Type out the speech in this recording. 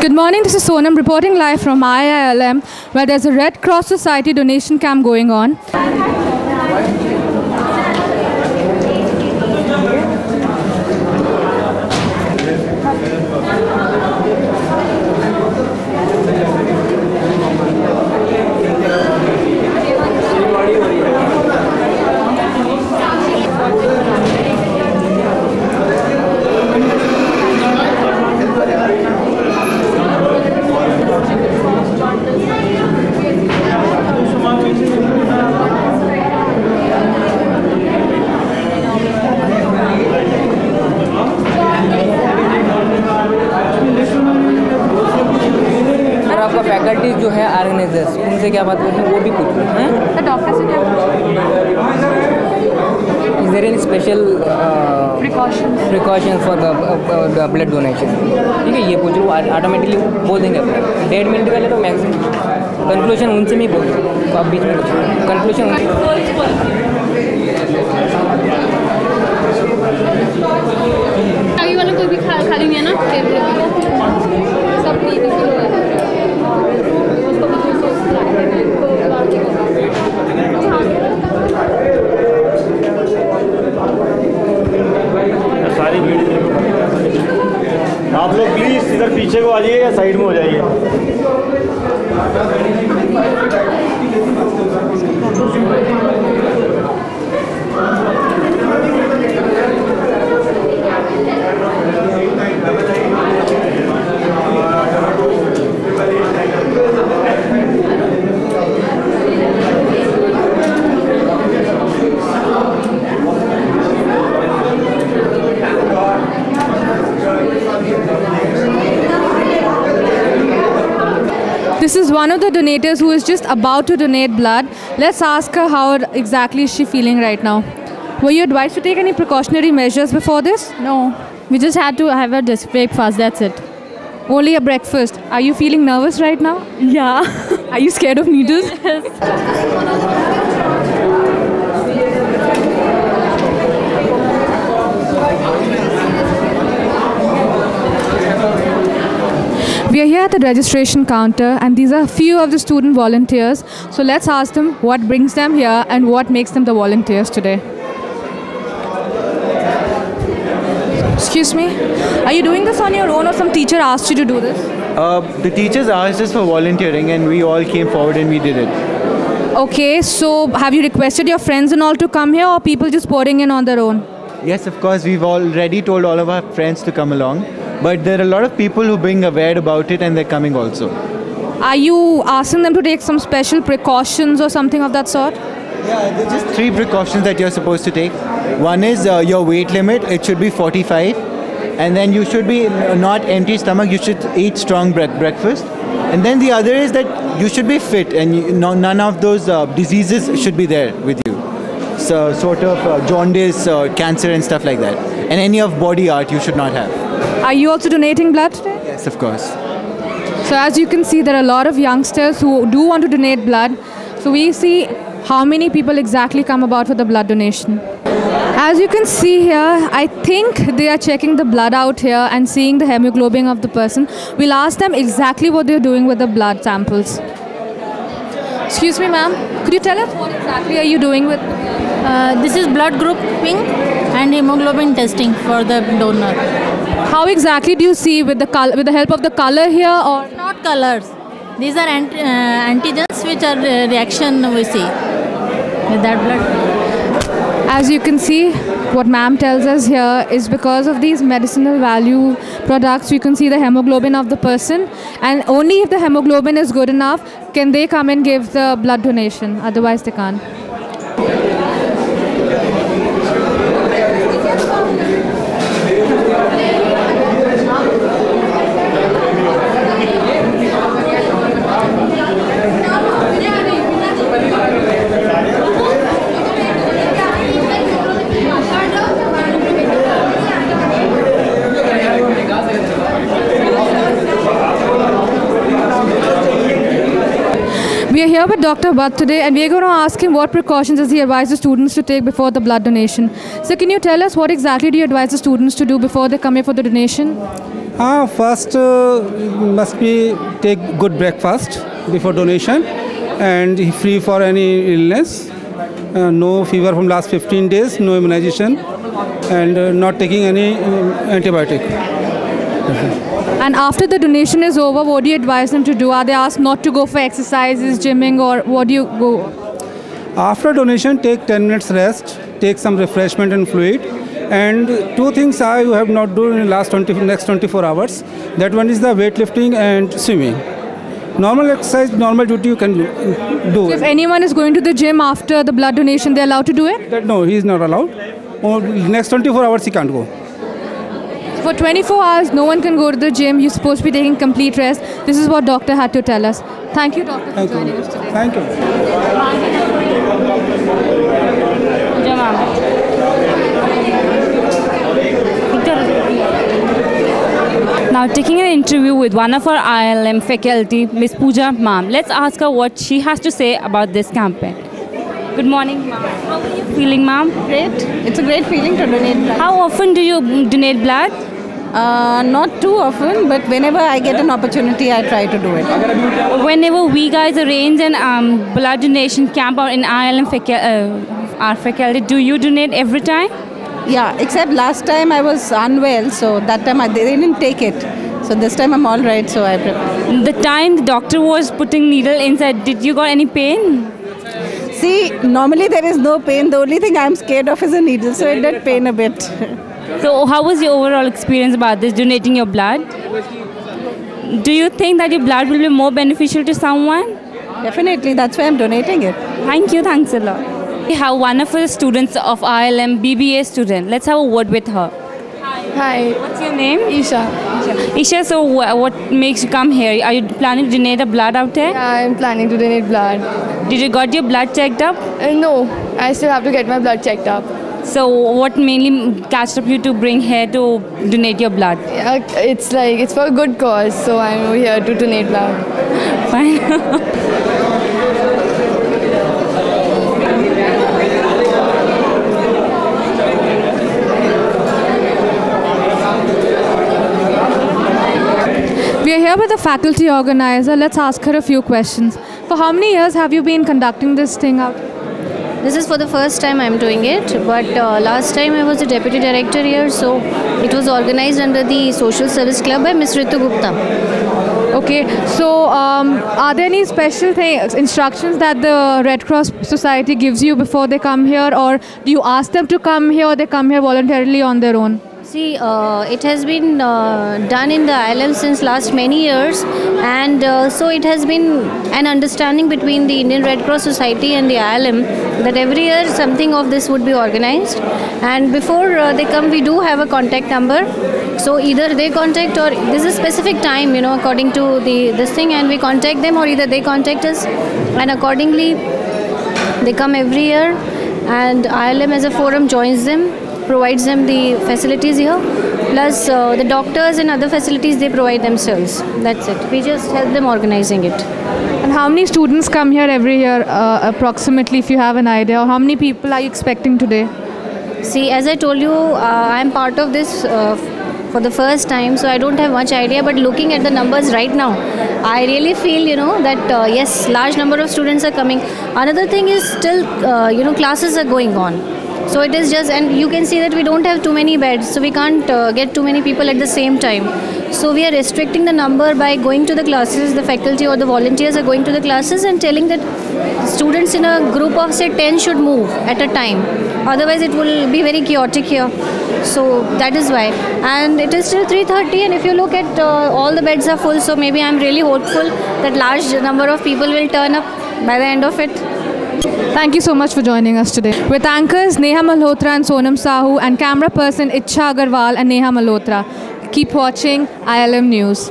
Good morning, this is Sonam reporting live from IILM, where there's a Red Cross Society donation camp going on. आपका faculty जो है organisers उनसे क्या बात करते हैं वो भी पूछो हैं डॉक्टर से क्या is there any special precaution for the blood donation ठीक है ये पूछ लो ऑटोमेटिकली बोल देंगे अपना 1.5 मिनट पहले तो मैक्सिमम कंक्लूजन उनसे में ही बोल दो तो आप बीच में कंक्लूजन आगे वालों को भी खा लेंगे ना सब सारी भीड़ आप लोग प्लीज इधर पीछे को आ जाइए या साइड में हो जाइए। This is one of the donators who is just about to donate blood. Let's ask her how exactly is she feeling right now. Were you advised to take any precautionary measures before this? No, we just had to have a breakfast, that's it. Only a breakfast. Are you feeling nervous right now? Yeah. Are you scared of needles? We are here at the registration counter and these are a few of the student volunteers. So let's ask them what brings them here and what makes them the volunteers today. Excuse me, are you doing this on your own or some teacher asked you to do this? The teachers asked us for volunteering and we all came forward and we did it. Okay, so have you requested your friends and all to come here or people just pouring in on their own? Yes, of course, we've already told all of our friends to come along. But there are a lot of people who being aware about it and they're coming also. Are you asking them to take some special precautions or something of that sort? Yeah, there's just 3 precautions that you're supposed to take. One is your weight limit, it should be 45. And then you should be not empty stomach, you should eat strong breakfast. And then the other is that you should be fit and none of those diseases should be there with you. So sort of jaundice, cancer and stuff like that. And any of body art you should not have. Are you also donating blood today? Yes, of course. So as you can see, there are a lot of youngsters who do want to donate blood. So we see how many people exactly come about for the blood donation. As you can see here, I think they are checking the blood out here and seeing the hemoglobin of the person. We'll ask them exactly what they're doing with the blood samples. Excuse me, ma'am. Could you tell us what exactly are you doing with the blood? This is blood grouping and hemoglobin testing for the donor. How exactly do you see with the help of the color here or? Not colors. These are antigens which are reaction we see with that blood. As you can see, what ma'am tells us here is because of these medicinal value products, you can see the hemoglobin of the person, and only if the hemoglobin is good enough can they come and give the blood donation, otherwise they can't. We are here with Dr. Bhatt today and we are going to ask him what precautions does he advise the students to take before the blood donation. So can you tell us what exactly do you advise the students to do before they come here for the donation? First must be take good breakfast before donation and free for any illness. No fever from last 15 days, no immunization, and not taking any antibiotic. And after the donation is over, what do you advise them to do? Are they asked not to go for exercises, gymming, or what do you go? After donation, take 10 minutes rest, take some refreshment and fluid. And two things I have not done in the next 24 hours. That one is the weightlifting and swimming. Normal exercise, normal duty you can do. So if anyone is going to the gym after the blood donation, they're allowed to do it? No, he is not allowed. Or next 24 hours he can't go. For 24 hours, no one can go to the gym. You're supposed to be taking complete rest. This is what doctor had to tell us. Thank you, doctor, for joining us today. Thank you. Now taking an interview with one of our ILM faculty, Miss Pooja ma'am. Let's ask her what she has to say about this campaign. Good morning, ma'am. How are you feeling, ma'am? Great. It's a great feeling to donate blood. How often do you donate blood? Not too often, but whenever I get an opportunity, I try to do it. Whenever we guys arrange an blood donation camp or in ILM our faculty, do you donate every time? Yeah, except last time I was unwell, so that time they didn't take it. So this time I'm all right, so I prepare. The time the doctor was putting needle inside, did you got any pain? See, normally there is no pain. The only thing I'm scared of is a needle, so it did pain a bit. So how was your overall experience about this, donating your blood? Do you think that your blood will be more beneficial to someone? Definitely, that's why I'm donating it. Thank you, thanks a lot. We have one of the students of ILM, BBA student. Let's have a word with her. Hi. What's your name? Isha. Isha, so what makes you come here? Are you planning to donate a blood out there? Yeah, I'm planning to donate blood. Did you got your blood checked up? No, I still have to get my blood checked up. So what mainly catched up you to bring here to donate your blood? Yeah, it's for a good cause, so I'm over here to donate blood. Fine. We are here with the faculty organizer. Let's ask her a few questions. For how many years have you been conducting this thing out? This is for the first time I'm doing it, but last time I was the deputy director here, so it was organized under the Social Service Club by Ms. Ritu Gupta. Okay, so are there any special instructions that the Red Cross Society gives you before they come here, or do you ask them to come here, or they come here voluntarily on their own? See, it has been done in the ILM since last many years, and so it has been an understanding between the Indian Red Cross Society and the ILM that every year something of this would be organized, and before they come we do have a contact number, so either they contact or this is a specific time, according to this thing, and we contact them or either they contact us, and accordingly they come every year, and ILM as a forum joins them, provides them the facilities here, plus the doctors and other facilities they provide themselves. That's it. We just help them organizing it. And how many students come here every year approximately, if you have an idea, or how many people are you expecting today? See, as I told you, I'm part of this for the first time, so I don't have much idea, but looking at the numbers right now, I really feel, that yes, large number of students are coming. Another thing is still, classes are going on. So it is just, and you can see that we don't have too many beds, so we can't get too many people at the same time. So we are restricting the number by going to the classes, the faculty or the volunteers are going to the classes and telling that students in a group of say 10 should move at a time. Otherwise it will be very chaotic here. So that is why. And it is still 3:30, and if you look at all the beds are full, so maybe I'm really hopeful that large number of people will turn up by the end of it. Thank you so much for joining us today. With anchors Neha Malhotra and Sonam Sahu, and camera person Ichha Agarwal and Neha Malhotra. Keep watching ILM News.